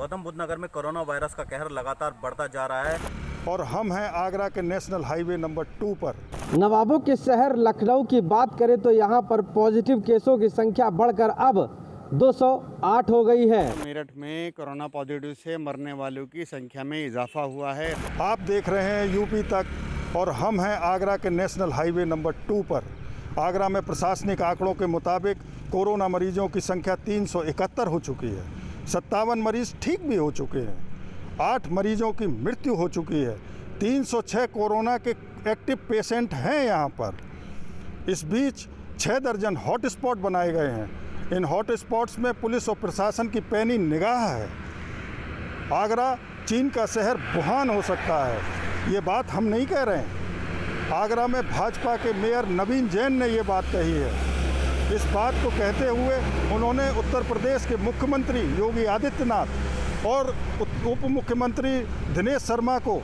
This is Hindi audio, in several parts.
गौतम बुद्ध नगर में कोरोना वायरस का कहर लगातार बढ़ता जा रहा है और हम हैं आगरा के नेशनल हाईवे नंबर 2 पर। नवाबों के शहर लखनऊ की बात करें तो यहाँ पर पॉजिटिव केसों की संख्या बढ़कर अब 208 हो गई है। मेरठ में कोरोना पॉजिटिव से मरने वालों की संख्या में इजाफा हुआ है। आप देख रहे हैं यूपी तक और हम हैं आगरा के नेशनल हाईवे नंबर 2 पर। आगरा में प्रशासनिक आंकड़ों के मुताबिक कोरोना मरीजों की संख्या 371 हो चुकी है। 57 मरीज ठीक भी हो चुके हैं। 8 मरीजों की मृत्यु हो चुकी है। 306 कोरोना के एक्टिव पेशेंट हैं यहाँ पर। इस बीच 6 दर्जन हॉट स्पॉट बनाए गए हैं। इन हॉट स्पॉट्स में पुलिस और प्रशासन की पैनी निगाह है। आगरा चीन का शहर वुहान हो सकता है, ये बात हम नहीं कह रहे हैं। आगरा में भाजपा के मेयर नवीन जैन ने ये बात कही है। इस बात को कहते हुए उन्होंने उत्तर प्रदेश के मुख्यमंत्री योगी आदित्यनाथ और उप मुख्यमंत्री दिनेश शर्मा को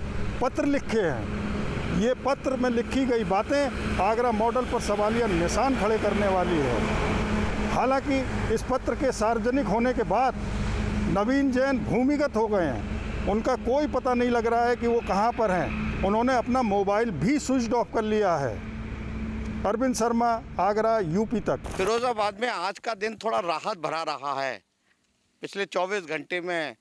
पत्र लिखे हैं। ये पत्र में लिखी गई बातें आगरा मॉडल पर सवालिया निशान खड़े करने वाली है। हालांकि इस पत्र के सार्वजनिक होने के बाद नवीन जैन भूमिगत हो गए हैं। उनका कोई पता नहीं लग रहा है कि वो कहाँ पर हैं। उन्होंने अपना मोबाइल भी स्विच ऑफ कर लिया है। अरविंद शर्मा, आगरा, यूपी तक। फिरोजाबाद में आज का दिन थोड़ा राहत भरा रहा है। पिछले 24 घंटे में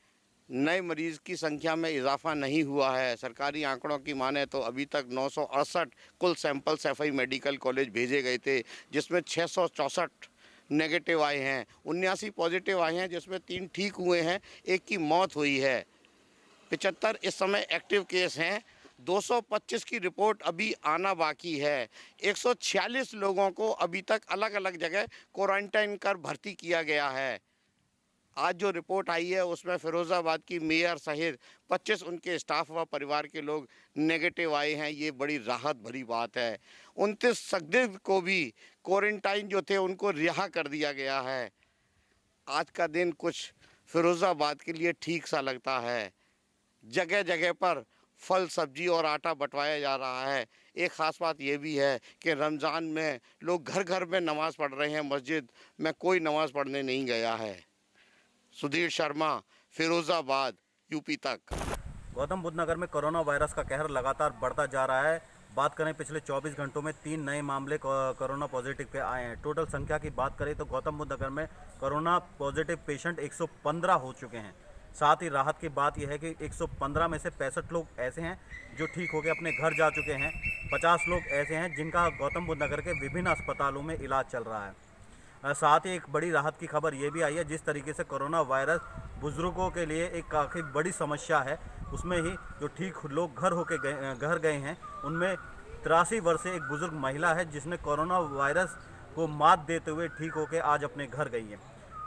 नए मरीज की संख्या में इजाफा नहीं हुआ है। सरकारी आंकड़ों की माने तो अभी तक 968 कुल सैंपल्स एफआई मेडिकल कॉलेज भेजे गए थे, जिसमें 664 नेगेटिव आए हैं, 79 पॉजिटिव आए हैं, जिसमें 3 ठीक हुए हैं, 1 की मौत हुई है। 75 इस समय एक्टिव केस हैं। 225 की रिपोर्ट अभी आना बाकी है। 146 लोगों को अभी तक अलग अलग जगह क्वारंटाइन कर भर्ती किया गया है। आज जो रिपोर्ट आई है उसमें फिरोजाबाद की मेयर सहित 25 उनके स्टाफ व परिवार के लोग नेगेटिव आए हैं। ये बड़ी राहत भरी बात है। 29 संदिग्ध को भी क्वारंटाइन जो थे उनको रिहा कर दिया गया है। आज का दिन कुछ फिरोजाबाद के लिए ठीक सा लगता है। जगह जगह पर फल, सब्जी और आटा बंटवाया जा रहा है। एक ख़ास बात यह भी है कि रमज़ान में लोग घर घर में नमाज़ पढ़ रहे हैं। मस्जिद में कोई नमाज़ पढ़ने नहीं गया है। सुधीर शर्मा, फिरोज़ाबाद, यूपी तक। गौतम बुद्ध नगर में कोरोना वायरस का कहर लगातार बढ़ता जा रहा है। बात करें पिछले 24 घंटों में 3 नए मामले कोरोना पॉजिटिव के आए हैं। टोटल संख्या की बात करें तो गौतम बुद्ध नगर में कोरोना पॉजिटिव पेशेंट 115 हो चुके हैं। साथ ही राहत की बात यह है कि 115 में से 65 लोग ऐसे हैं जो ठीक होकर अपने घर जा चुके हैं। 50 लोग ऐसे हैं जिनका गौतम बुद्ध नगर के विभिन्न अस्पतालों में इलाज चल रहा है। साथ ही एक बड़ी राहत की खबर ये भी आई है, जिस तरीके से कोरोना वायरस बुजुर्गों के लिए एक काफ़ी बड़ी समस्या है, उसमें ही जो ठीक लोग घर गए हैं उनमें 83 वर्षीय एक बुजुर्ग महिला है जिसने कोरोना वायरस को मात देते हुए ठीक होकर आज अपने घर गई है।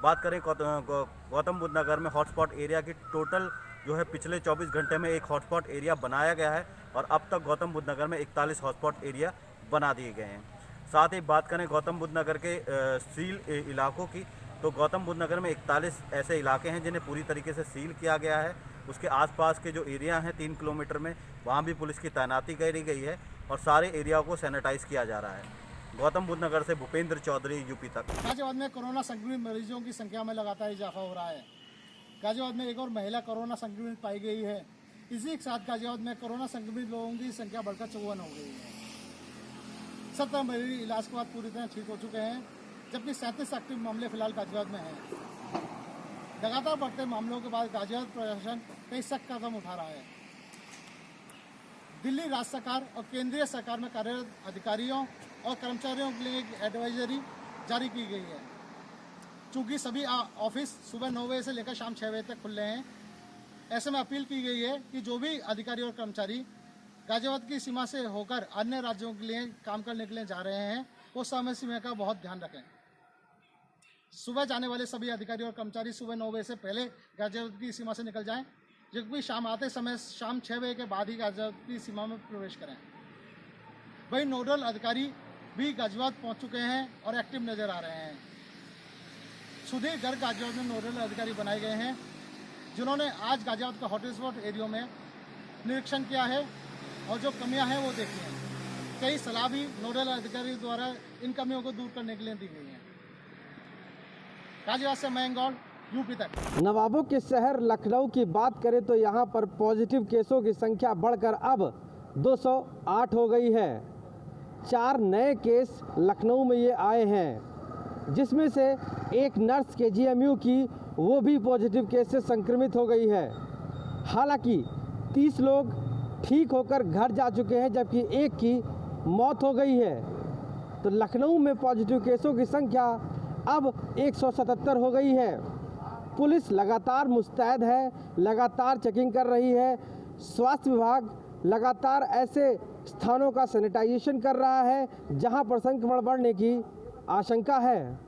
बात करें गौतम बुद्ध नगर में हॉटस्पॉट एरिया की टोटल जो है पिछले 24 घंटे में एक हॉटस्पॉट एरिया बनाया गया है और अब तक गौतम बुद्ध नगर में 41 हॉटस्पॉट एरिया बना दिए गए हैं। साथ ही बात करें गौतम बुद्ध नगर के सील इलाकों की, तो गौतम बुद्ध नगर में 41 ऐसे इलाके हैं जिन्हें पूरी तरीके से सील किया गया है। उसके आसपास के जो एरिया हैं 3 किलोमीटर में, वहाँ भी पुलिस की तैनाती करी गई है और सारे एरिया को सैनिटाइज़ किया जा रहा है। गौतम बुद्ध नगर से भूपेंद्र चौधरी, यूपी तक। गाजियाबाद में कोरोना संक्रमित मरीजों की संख्या में लगातार इजाफा हो रहा है। गाजियाबाद में एक और महिला कोरोना संक्रमित पाई गई है। इसी के साथ गाजियाबाद में कोरोना संक्रमित लोगों की संख्या बढ़कर 54 हो गई है। 17 मरीज इलाज के बाद पूरी तरह ठीक हो चुके हैं, जबकि 37 एक्टिव मामले फिलहाल गाजियाबाद में हैं। लगातार बढ़ते मामलों के बाद गाजियाबाद प्रशासन कई सख्त कदम उठा रहा है। दिल्ली राज्य सरकार और केंद्रीय सरकार में कार्यरत अधिकारियों और कर्मचारियों के लिए एक एडवाइजरी जारी की गई है। चूँकि सभी ऑफिस सुबह 9 बजे से लेकर शाम 6 बजे तक खुले हैं, ऐसे में अपील की गई है कि जो भी अधिकारी और कर्मचारी गाजियाबाद की सीमा से होकर अन्य राज्यों के लिए काम करने के लिए जा रहे हैं, वो समय सीमा का बहुत ध्यान रखें। सुबह जाने वाले सभी अधिकारी और कर्मचारी सुबह 9 बजे से पहले गाजियाबाद की सीमा से निकल जाएं, जबकि शाम आते समय शाम 6 बजे के बाद ही गाजियाबाद की सीमा में प्रवेश करें। वही नोडल अधिकारी भी गाजियाबाद पहुंच चुके हैं और एक्टिव नजर आ रहे हैं। सुधीर गर्ग गाजियाबाद में नोडल अधिकारी बनाए गए हैं, जिन्होंने आज गाजियाबाद का हॉटस्पॉट एरिया में निरीक्षण किया है और जो कमियां हैं वो देखी हैं। कई सलाह भी नोडल अधिकारी द्वारा इन कमियों को दूर करने के लिए दी गई हैं। गाजियाबाद से मयंक गौड़, यूपी तक। नवाबों के शहर लखनऊ की बात करें तो यहाँ पर पॉजिटिव केसों की संख्या बढ़कर अब 208 हो गई है। 4 नए केस लखनऊ में ये आए हैं, जिसमें से एक नर्स KGMU की वो भी पॉजिटिव केस से संक्रमित हो गई है। हालांकि 30 लोग ठीक होकर घर जा चुके हैं, जबकि एक की मौत हो गई है। तो लखनऊ में पॉजिटिव केसों की संख्या अब 177 हो गई है। पुलिस लगातार मुस्तैद है, लगातार चेकिंग कर रही है। स्वास्थ्य विभाग लगातार ऐसे स्थानों का सैनिटाइजेशन कर रहा है जहां पर संक्रमण बढ़ने की आशंका है।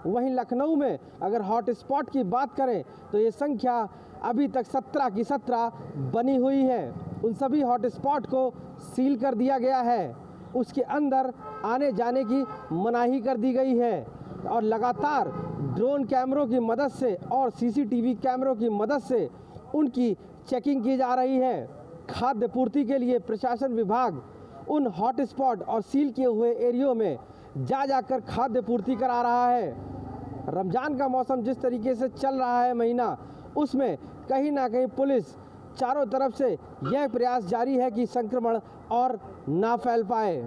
वहीं लखनऊ में अगर हॉटस्पॉट की बात करें तो ये संख्या अभी तक 17 की 17 बनी हुई है। उन सभी हॉटस्पॉट को सील कर दिया गया है, उसके अंदर आने जाने की मनाही कर दी गई है और लगातार ड्रोन कैमरों की मदद से और CCTV कैमरों की मदद से उनकी चेकिंग की जा रही है। खाद्य पूर्ति के लिए प्रशासन विभाग उन हॉटस्पॉट और सील किए हुए एरियो में जा जाकर खाद्य पूर्ति करा रहा है। रमज़ान का मौसम जिस तरीके से चल रहा है महीना, उसमें कहीं ना कहीं पुलिस चारों तरफ से यह प्रयास जारी है कि संक्रमण और ना फैल पाए।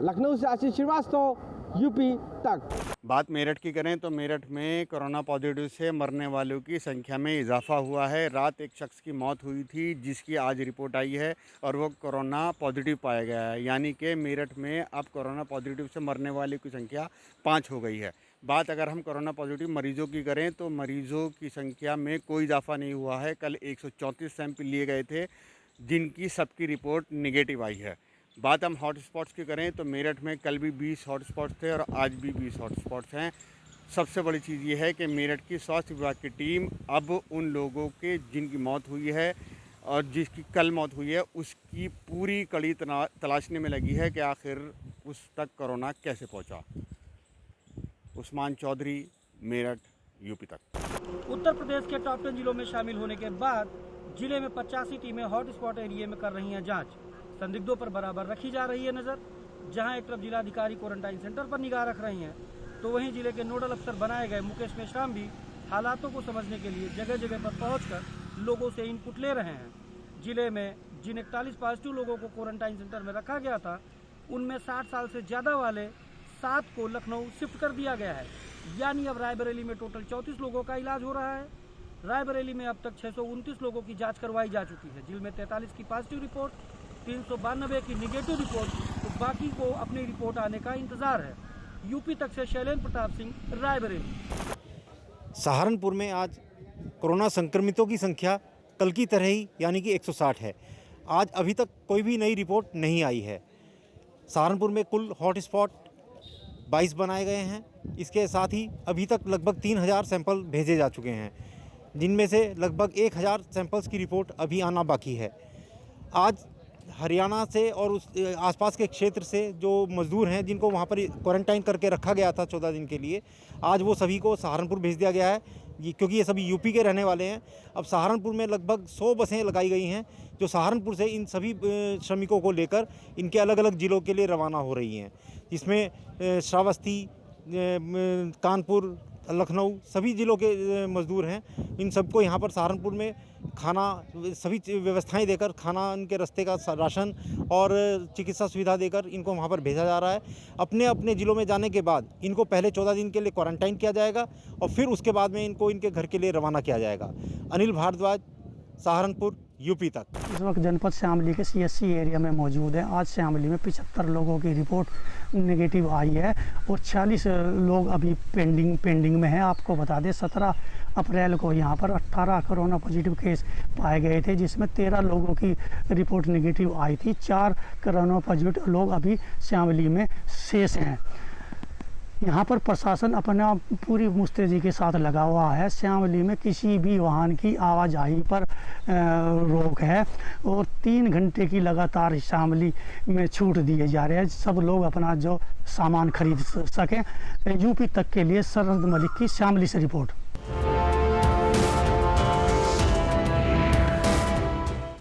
लखनऊ से आशीष श्रीवास्तव, यूपी तक। बात मेरठ की करें तो मेरठ में कोरोना पॉजिटिव से मरने वालों की संख्या में इजाफा हुआ है। रात एक शख्स की मौत हुई थी, जिसकी आज रिपोर्ट आई है और वो कोरोना पॉजिटिव पाया गया है। यानी कि मेरठ में अब कोरोना पॉजिटिव से मरने वालों की संख्या 5 हो गई है। बात अगर हम कोरोना पॉजिटिव मरीज़ों की करें तो मरीज़ों की संख्या में कोई इजाफा नहीं हुआ है। कल 134 सैंपल लिए गए थे, जिनकी सबकी रिपोर्ट निगेटिव आई है। बात हम हॉटस्पॉट्स की करें तो मेरठ में कल भी 20 हॉटस्पॉट्स थे और आज भी 20 हॉटस्पॉट्स हैं। सबसे बड़ी चीज़ ये है कि मेरठ की स्वास्थ्य विभाग की टीम अब उन लोगों के जिनकी मौत हुई है और जिसकी कल मौत हुई है, उसकी पूरी कड़ी तलाशने में लगी है कि आखिर उस तक कोरोना कैसे पहुंचा। उस्मान चौधरी, मेरठ, यूपी तक। उत्तर प्रदेश के टॉप 10 जिलों में शामिल होने के बाद जिले में 85 टीमें हॉटस्पॉट एरिया में कर रही हैं जांच। संदिग्धों पर बराबर रखी जा रही है नज़र। जहां एक तरफ जिलाधिकारी क्वारंटाइन सेंटर पर निगाह रख रही हैं, तो वहीं जिले के नोडल अफसर बनाए गए मुकेश मेश्राम भी हालातों को समझने के लिए जगह जगह पर पहुंचकर लोगों से इनपुट ले रहे हैं। जिले में जिन 41 पॉजिटिव लोगों को क्वारंटाइन सेंटर में रखा गया था, उनमें 60 साल से ज़्यादा वाले 7 को लखनऊ शिफ्ट कर दिया गया है। यानी अब रायबरेली में टोटल 34 लोगों का इलाज हो रहा है। रायबरेली में अब तक 629 लोगों की जाँच करवाई जा चुकी है, जिनमें 43 की पॉजिटिव रिपोर्ट, 392 की निगेटिव रिपोर्ट, तो बाकी को अपनी रिपोर्ट आने का इंतजार है। यूपी तक से शैलेंद्र प्रताप सिंह, रायबरेली। सहारनपुर में आज कोरोना संक्रमितों की संख्या कल की तरह ही यानी कि 160 है। आज अभी तक कोई भी नई रिपोर्ट नहीं आई है। सहारनपुर में कुल हॉटस्पॉट 22 बनाए गए हैं। इसके साथ ही अभी तक लगभग 3000 सैंपल भेजे जा चुके हैं, जिनमें से लगभग 1000 सैंपल्स की रिपोर्ट अभी आना बाकी है। आज हरियाणा से और उस आसपास के क्षेत्र से जो मज़दूर हैं, जिनको वहाँ पर क्वारंटाइन करके रखा गया था 14 दिन के लिए, आज वो सभी को सहारनपुर भेज दिया गया है, क्योंकि ये सभी यूपी के रहने वाले हैं। अब सहारनपुर में लगभग 100 बसें लगाई गई हैं, जो सहारनपुर से इन सभी श्रमिकों को लेकर इनके अलग अलग ज़िलों के लिए रवाना हो रही हैं। जिसमें श्रावस्ती, कानपुर, लखनऊ सभी ज़िलों के मज़दूर हैं। इन सबको यहाँ पर सहारनपुर में खाना, सभी व्यवस्थाएं देकर, खाना, उनके रास्ते का राशन और चिकित्सा सुविधा देकर इनको वहाँ पर भेजा जा रहा है। अपने अपने ज़िलों में जाने के बाद इनको पहले 14 दिन के लिए क्वारंटाइन किया जाएगा और फिर उसके बाद में इनको इनके घर के लिए रवाना किया जाएगा। अनिल भारद्वाज, सहारनपुर, यूपी तक। इस वक्त जनपद शामली के CSC एरिया में मौजूद है। आज शामली में 75 लोगों की रिपोर्ट नेगेटिव आई है और 46 लोग अभी पेंडिंग में हैं। आपको बता दें 17 अप्रैल को यहाँ पर 18 कोरोना पॉजिटिव केस पाए गए थे, जिसमें 13 लोगों की रिपोर्ट नेगेटिव आई थी। 4 कोरोना पॉजिटिव लोग अभी शामली में शेष हैं। यहाँ पर प्रशासन अपना पूरी मुस्तैदी के साथ लगा हुआ है। शामली में किसी भी वाहन की आवाजाही पर रोक है और 3 घंटे की लगातार शामली में छूट दिए जा रहे हैं। सब लोग अपना जो सामान खरीद सकें। यूपी तक के लिए सरद मलिक की शामली से रिपोर्ट।